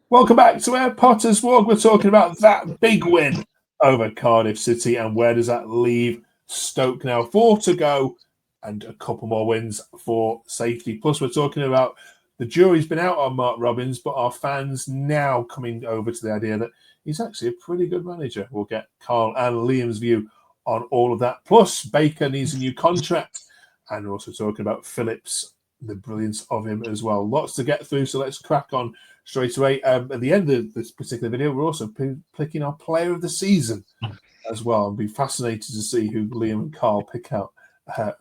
Welcome back to our Potter's Walk. We're talking about that big win over Cardiff City, and where does that leave Stoke now? 4 to go and a couple more wins for safety. Plus, we're talking about the jury's been out on Mark Robins, but our fans now coming over to the idea that he's actually a pretty good manager. We'll get Carl and Liam's view on all of that. Plus, Baker needs a new contract, and we're also talking about Phillips, the brilliance of him as well. Lots to get through, so let's crack on straight away. At the end of this particular video, we're also picking our player of the season as well. I'll be fascinated to see who Liam and Carl pick out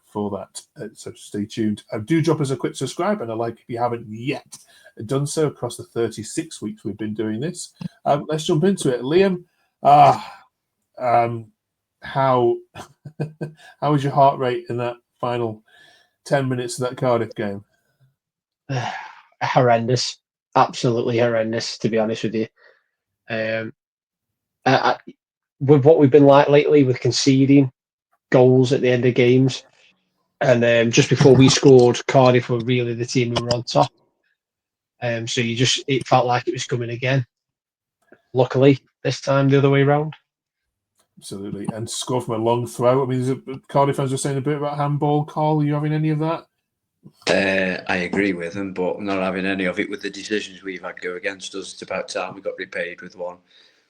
for that. So stay tuned. Do drop us a quick subscribe and a like if you haven't yet done so across the 36 weeks we've been doing this. Let's jump into it. Liam, how was your heart rate in that final 10 minutes of that Cardiff game? Horrendous. Absolutely horrendous, to be honest with you. With what we've been like lately, with conceding goals at the end of games, and just before we scored, Cardiff were really the team who were on top. So it felt like it was coming again. Luckily, this time the other way around. Absolutely, and score from a long throw. I mean, Cardiff fans were saying a bit about handball. Carl, are you having any of that? I agree with them, but not having any of it with the decisions we've had go against us. It's about time we got repaid with one.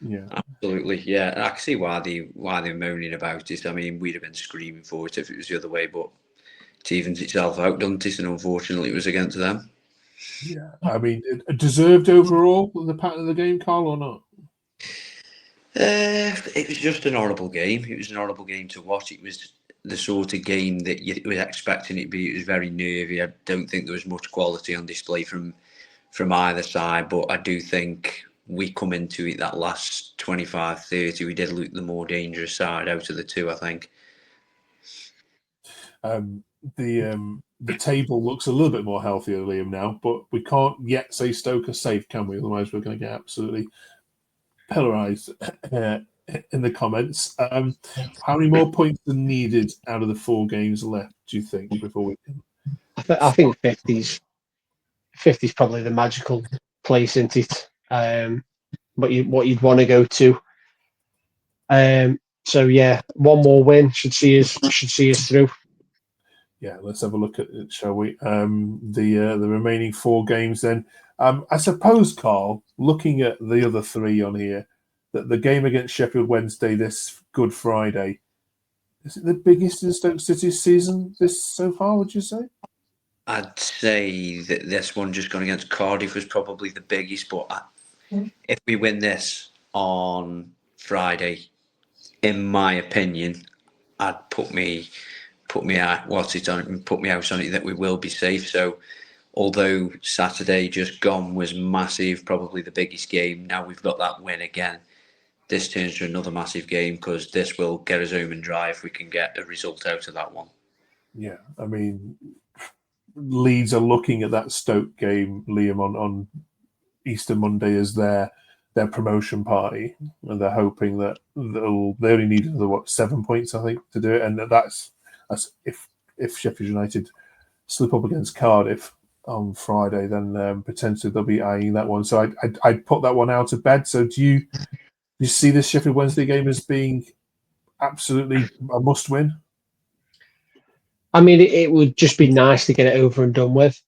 Yeah, absolutely. Yeah, I can see why they're moaning about it. I mean, we'd have been screaming for it if it was the other way, but it evens itself out, doesn't it? And unfortunately, it was against them. Yeah, I mean, deserved overall the pattern of the game, Carl, or not? It was just an horrible game. It was an horrible game to watch. It was the sort of game that you were expecting it to be. It was very nervy. I don't think there was much quality on display from either side, but I do think we come into it that last 25, 30, we did look the more dangerous side out of the two, I think. The table looks a little bit more healthier, Liam, now, but we can't yet say Stoke are safe, can we? Otherwise, we're going to get absolutely pillarized in the comments. How many more points are needed out of the 4 games left, do you think, before we can? I think 50's probably the magical place, isn't it? What you'd want to go to. So yeah, one more win should see us through. Yeah, let's have a look at it, shall we? The remaining 4 games then. I suppose, Carl, looking at the other 3 on here, that the game against Sheffield Wednesday this Good Friday, is it the biggest in Stoke City's season this so far, would you say? I'd say that this one just gone against Cardiff was probably the biggest, but if we win this on Friday, in my opinion, I'd put me out on it that we will be safe. So although Saturday just gone was massive, probably the biggest game, now we've got that win again. This turns to another massive game because this will get us home and dry if we can get a result out of that one. Yeah, I mean, Leeds are looking at that Stoke game, Liam, on Easter Monday as their promotion party, and they're hoping that they only need another 7 points, I think, to do it, and that's if Sheffield United slip up against Cardiff on Friday, then potentially they'll be eyeing that one. So I'd put that one out of bed. So do you see this Sheffield Wednesday game as being absolutely a must-win? I mean, it would just be nice to get it over and done with,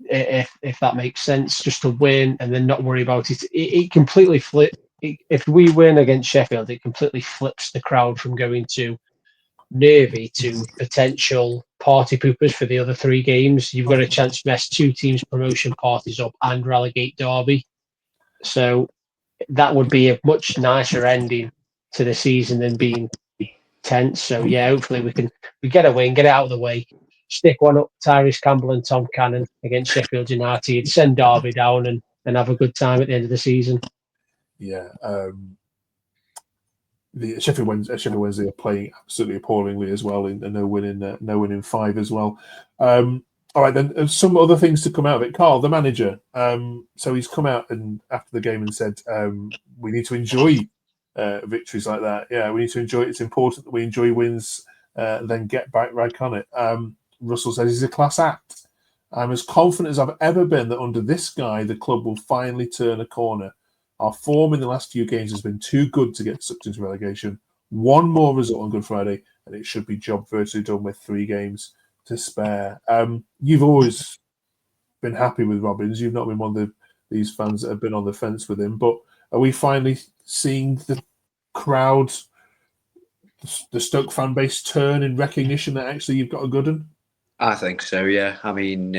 if that makes sense, just to win and then not worry about it. It completely flips. If we win against Sheffield, it completely flips the crowd from going to nervy to potential party poopers for the other 3 games. You've got a chance to mess 2 teams' promotion parties up and relegate Derby. So that would be a much nicer ending to the season than being tense. So yeah, hopefully we get a win, get it out of the way, stick one up Tyrese Campbell and Tom Cannon against Sheffield United, send Derby down and have a good time at the end of the season. Yeah, the Sheffield Wednesday are playing absolutely appallingly as well, and no win in 5 as well. All right, then some other things to come out of it. Carl, the manager, so he's come out and after the game and said we need to enjoy victories like that. Yeah, we need to enjoy it. It's important that we enjoy wins, then get back right on it. Russell says he's a class act. I'm as confident as I've ever been that under this guy, the club will finally turn a corner. Our form in the last few games has been too good to get sucked into relegation. One more result on Good Friday, and it should be job virtually done with 3 games to spare. You've always been happy with Robins. You've not been one of these fans that have been on the fence with him. But are we finally seeing the crowd, the Stoke fan base turn in recognition that actually you've got a good one? I think so, yeah. I mean,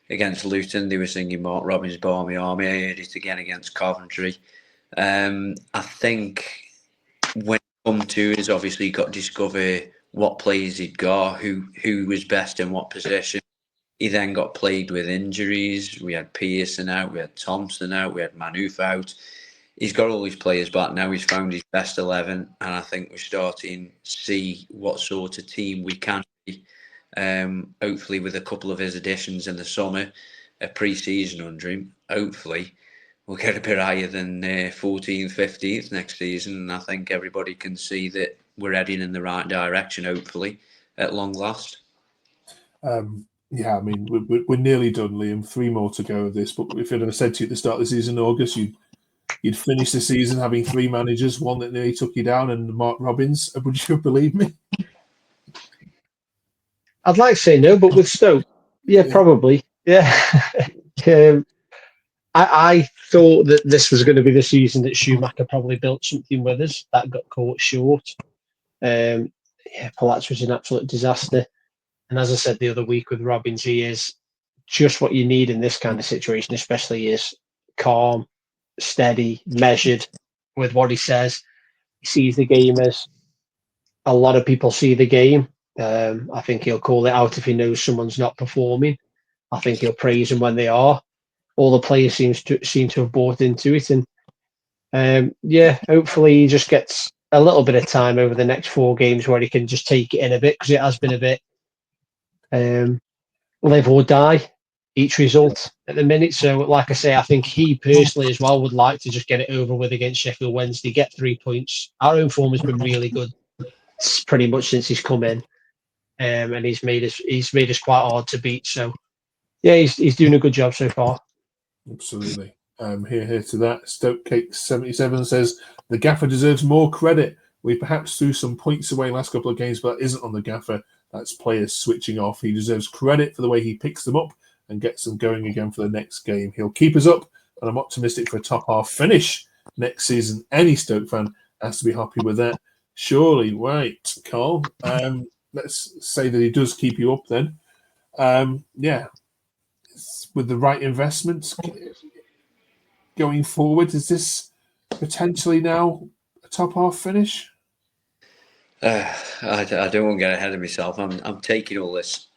against Luton, they were singing Mark Robins' Barmy Army. I heard it again against Coventry. I think when it come to it, obviously got to discover what players he'd got, who was best in what position. He then got plagued with injuries. We had Pearson out, we had Thompson out, we had Manoof out. He's got all his players back now. He's found his best 11, and I think we're starting to see what sort of team we can be. Hopefully, with a couple of his additions in the summer, a pre-season under him, hopefully we'll get a bit higher than 14th, 15th next season. And I think everybody can see that we're heading in the right direction, hopefully, at long last. Yeah, I mean, we're nearly done, Liam. 3 more to go of this. But if I'd have said to you at the start of the season in August, you'd finish the season having 3 managers, one that nearly took you down, and Mark Robins, would you believe me? I'd like to say no, but with Stoke, yeah. Probably. Yeah. I thought that this was going to be the season that Schumacher probably built something with us. That got caught short. Palazzo was an absolute disaster. And as I said the other week with Robins, he is just what you need in this kind of situation, especially is calm, steady, measured with what he says. He sees the game as a lot of people see the game. I think he'll call it out if he knows someone's not performing. I think he'll praise them when they are. All the players seem to have bought into it, and hopefully he just gets a little bit of time over the next 4 games where he can just take it in a bit, because it has been a bit live or die each result at the minute. So, like I say, I think he personally as well would like to just get it over with against Sheffield Wednesday, get 3 points. Our own form has been really good pretty much since he's come in, and he's made us quite hard to beat. So, yeah, he's doing a good job so far. Absolutely. Here to that. Stoke Cake 77 says the gaffer deserves more credit. We perhaps threw some points away last couple of games, but that isn't on the gaffer. That's players switching off. He deserves credit for the way he picks them up and gets them going again for the next game. He'll keep us up, and I'm optimistic for a top half finish next season. Any Stoke fan has to be happy with that. Surely, right, Carl. Let's say that he does keep you up then. With the right investments going forward, is this potentially now a top half finish? I don't want to get ahead of myself. I'm taking all this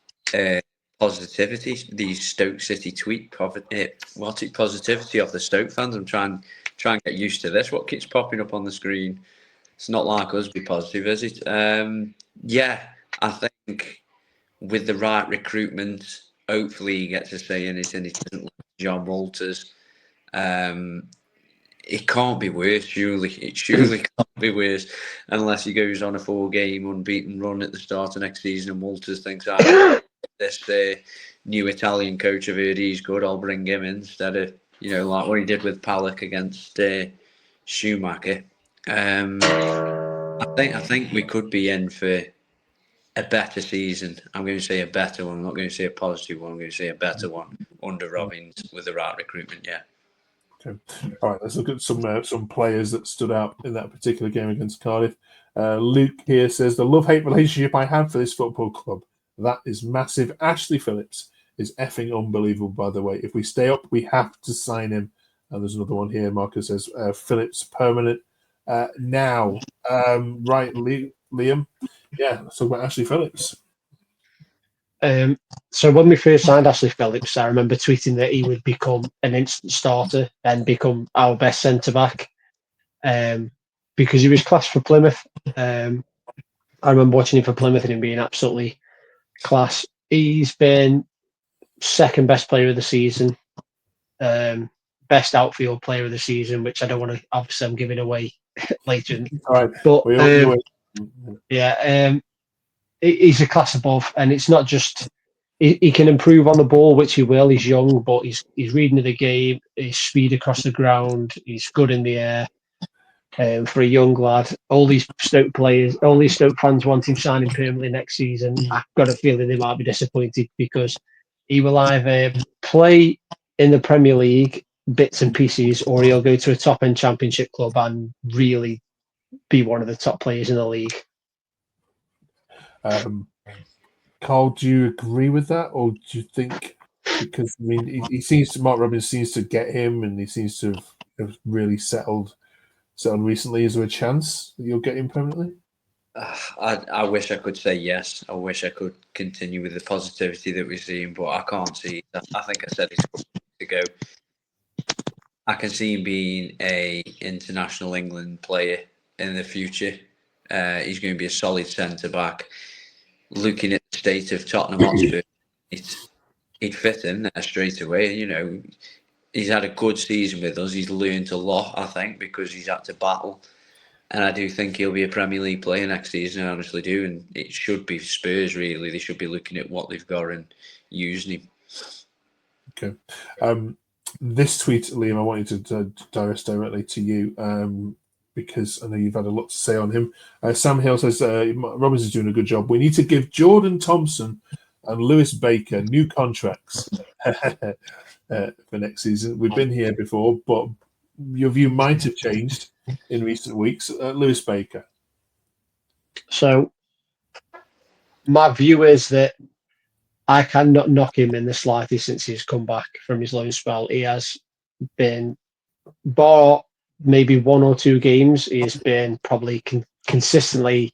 positivity, these Stoke City positivity of the Stoke fans. I'm trying to get used to this. What keeps popping up on the screen? It's not like us be positive, is it? I think with the right recruitment, hopefully he gets to say anything. It doesn't like John Walters. It can't be worse, surely. It surely can't be worse unless he goes on a 4-game unbeaten run at the start of next season and Walters thinks, this new Italian coach, I've heard he's good, I'll bring him in instead of, like what he did with Palak against Schumacher. I think we could be in for a better season. I'm going to say a better one. I'm not going to say a positive one. I'm going to say a better one under Robins with the right recruitment, yeah. Okay. All right, let's look at some players that stood out in that particular game against Cardiff. Luke here says, the love-hate relationship I have for this football club, that is massive. Ashley Phillips is effing unbelievable, by the way. If we stay up, we have to sign him. And there's another one here, Marcus says, Phillips permanent now. Right, Liam. Yeah, let's talk about Ashley Phillips. So when we first signed Ashley Phillips, I remember tweeting that he would become an instant starter and become our best centre-back because he was class for Plymouth. I remember watching him for Plymouth and him being absolutely class. He's been second best player of the season, best outfield player of the season, which I don't want to, obviously I'm giving away later. All right, but he's a class above, and it's not just he can improve on the ball, which he will. He's young, but he's reading the game. His speed across the ground. He's good in the air. For a young lad, all these Stoke fans want him signing permanently next season. I've got a feeling they might be disappointed because he will either play in the Premier League bits and pieces, or he'll go to a top end Championship club and really be one of the top players in the league. Carl, do you agree with that, or do you think, because I mean, he seems to, Mark Robins seems to get him, and he seems to have really settled recently? Is there a chance that you'll get him permanently? I wish I could say yes. I wish I could continue with the positivity that we're seeing, but I can't see. I think I said it a couple of weeks ago. I can see him being a international England player in the future. He's going to be a solid centre back. Looking at the state of Tottenham Hotspur, he'd fit in there straight away. You know, he's had a good season with us. He's learned a lot, I think, because he's had to battle. And I do think he'll be a Premier League player next season. I honestly do. And it should be Spurs, really. They should be looking at what they've got and using him. Okay. This tweet, Liam, I wanted to direct directly to you because I know you've had a lot to say on him. Sam Hill says, Robbins is doing a good job. We need to give Jordan Thompson and Lewis Baker new contracts for next season. We've been here before, but your view might have changed in recent weeks. Lewis Baker. So my view is that I cannot knock him in the slightest since he's come back from his loan spell. He has been, bar maybe one or two games, he has been probably consistently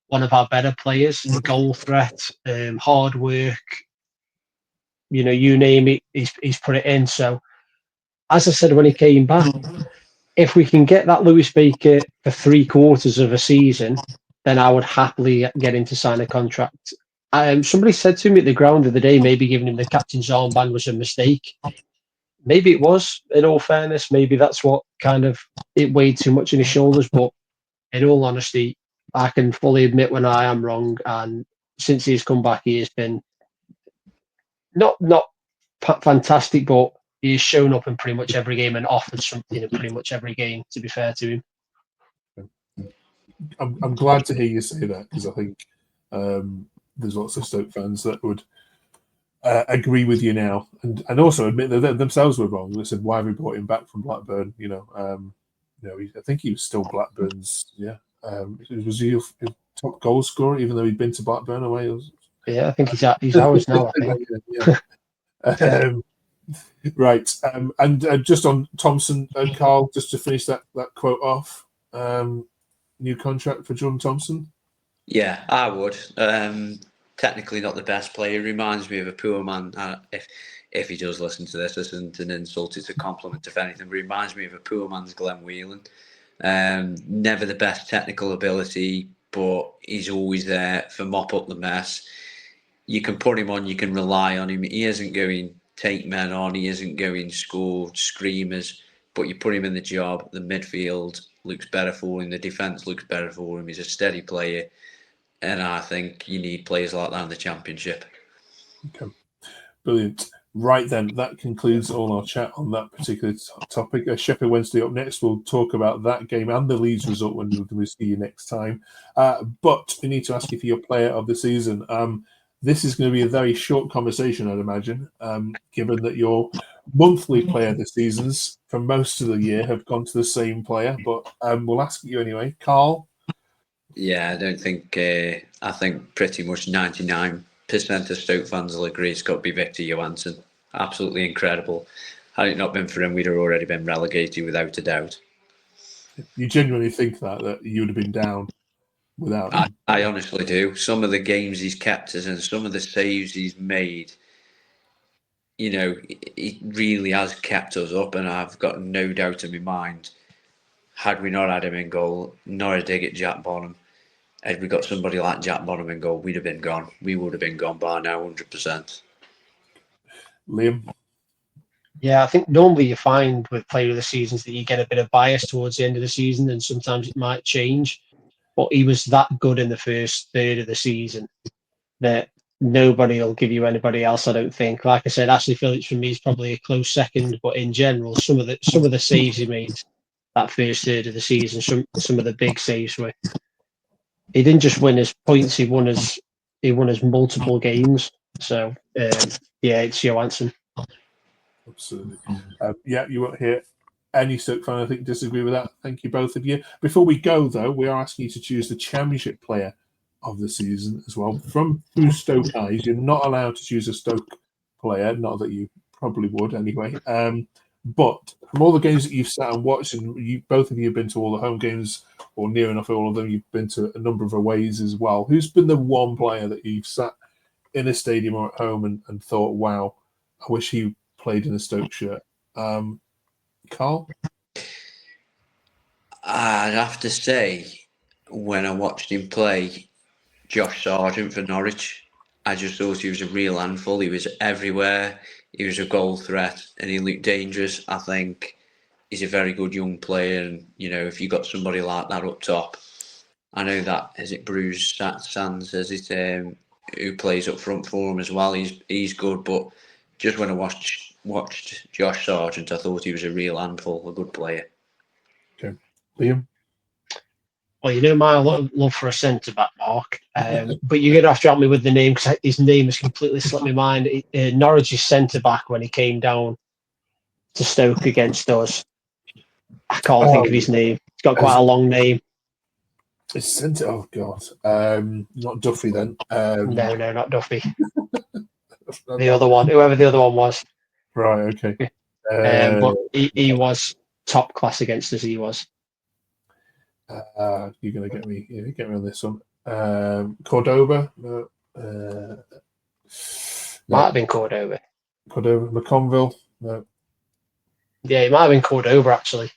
one of our better players. Goal threat, hard work, you name it, he's put it in. So, as I said when he came back, if we can get that Lewis Baker for 3/4 of a season, then I would happily get him to sign a contract. Somebody said to me at the ground the other day, maybe giving him the captain's armband was a mistake. Maybe it was, in all fairness. Maybe that's what kind of, it weighed too much on his shoulders. But in all honesty, I can fully admit when I am wrong. And since he's come back, he has been not fantastic, but he's shown up in pretty much every game and offered something in pretty much every game, to be fair to him. I'm glad to hear you say that, because I think there's lots of Stoke fans that would agree with you now, and also admit that they themselves were wrong. They said, "Why have we brought him back from Blackburn?" I think he was still Blackburn's. Yeah, was he a top goal scorer, even though he'd been to Blackburn away? Yeah, I think he's ours now. I think. Yeah. Right, and just on Thompson, Carl, just to finish that quote off, new contract for Jordan Thompson. Yeah, I would. Technically not the best player. Reminds me of a poor man. If he does listen to this isn't an insult, it's a compliment if anything. But reminds me of a poor man's Glenn Whelan. Never the best technical ability, but he's always there for mop up the mess. You can put him on, you can rely on him. He isn't going take men on, he isn't going score screamers, but you put him in the job, the midfield looks better for him, the defence looks better for him, he's a steady player, and I think you need players like that in the Championship. Okay, brilliant. Right then, that concludes all our chat on that particular topic. Sheffield Wednesday up next. We'll talk about that game and the Leeds result when we see you next time. But we need to ask you for your player of the season. This is going to be a very short conversation, I'd imagine, given that your monthly player of the seasons for most of the year have gone to the same player. But we'll ask you anyway. Carl? Yeah, I think pretty much 99% of Stoke fans will agree it's got to be Victor Johansson. Absolutely incredible. Had it not been for him, we'd have already been relegated without a doubt. You genuinely think that you would have been down without him? I honestly do. Some of the games he's kept us in, some of the saves he's made, he really has kept us up, and I've got no doubt in my mind, had we not had him in goal, not a dig at Jack Bonham, had we got somebody like Jack Bonham in goal, we'd have been gone. We would have been gone by now, 100%. Liam? Yeah, I think normally you find with player of the seasons that you get a bit of bias towards the end of the season, and sometimes it might change. But he was that good in the first third of the season that nobody will give you anybody else. I don't think. Like I said, Ashley Phillips for me is probably a close second, but in general, some of the saves he made that first third of the season, some of the big saves were. He didn't just win his points; he won his multiple games. So yeah, it's Johansson. Absolutely. Yeah, you won't hear any Stoke fan, I think, disagree with that. Thank you, both of you. Before we go, though, we are asking you to choose the Championship player of the season as well. Through Stoke eyes, you're not allowed to choose a Stoke player, not that you probably would anyway. But from all the games that you've sat and watched, and both of you have been to all the home games, or near enough all of them, you've been to a number of aways as well. Who's been the one player that you've sat in a stadium or at home and thought, wow, I wish he played in a Stoke shirt? Carl? I'd have to say, when I watched him play, Josh Sargent for Norwich, I just thought he was a real handful. He was everywhere. He was a goal threat, and he looked dangerous. I think he's a very good young player, and if you got somebody like that up top, I know that is it. Bruce Sands, is it? Who plays up front for him as well? He's good, but just when I watched Josh Sargent, I thought he was a real handful, a good player. Okay, Liam. Well, my love for a centre back, Mark. But you're going to have to help me with the name because his name has completely slipped my mind. Norwich's centre back when he came down to Stoke against us. I can't think of his name. He's got quite a long name. It's centre. Oh God, not Duffy then. No, not Duffy. The other one, whoever the other one was. Right. Okay. But he was top class against us. He was. You're going to get me. Get me on this one. Cordoba. No. Might have been Cordoba. McConville. No. Yeah, it might have been Cordoba actually.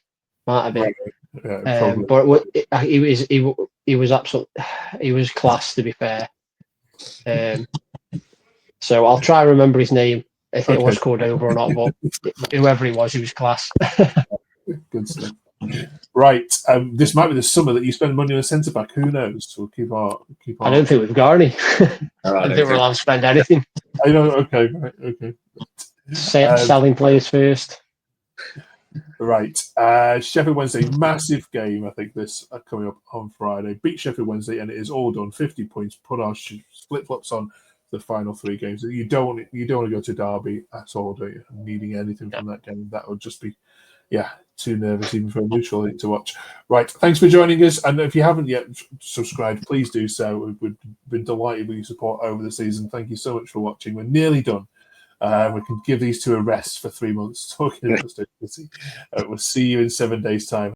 Might have been. Yeah, but he was absolute. He was class, to be fair. So I'll try and remember his name if it was Cordoba or not. But whoever he was class. Good stuff. Right, this might be the summer that you spend money on a centre back. Who knows? We'll keep our. I don't think we've got any. I don't think we're allowed to spend anything. I know. Okay, right, okay. Selling players first. Right, Sheffield Wednesday, massive game. I think this coming up on Friday. Beat Sheffield Wednesday, and it is all done. 50 points. Put our split flops on the final 3 games. You don't want to go to Derby at all, do you? Needing anything from that game, that would just be, too nervous even for a neutral to watch. Right, thanks for joining us. And if you haven't yet subscribed, please do so. We've been delighted with your support over the season. Thank you so much for watching. We're nearly done. We can give these two a rest for 3 months talking about Stoke City. We'll see you in 7 days' time.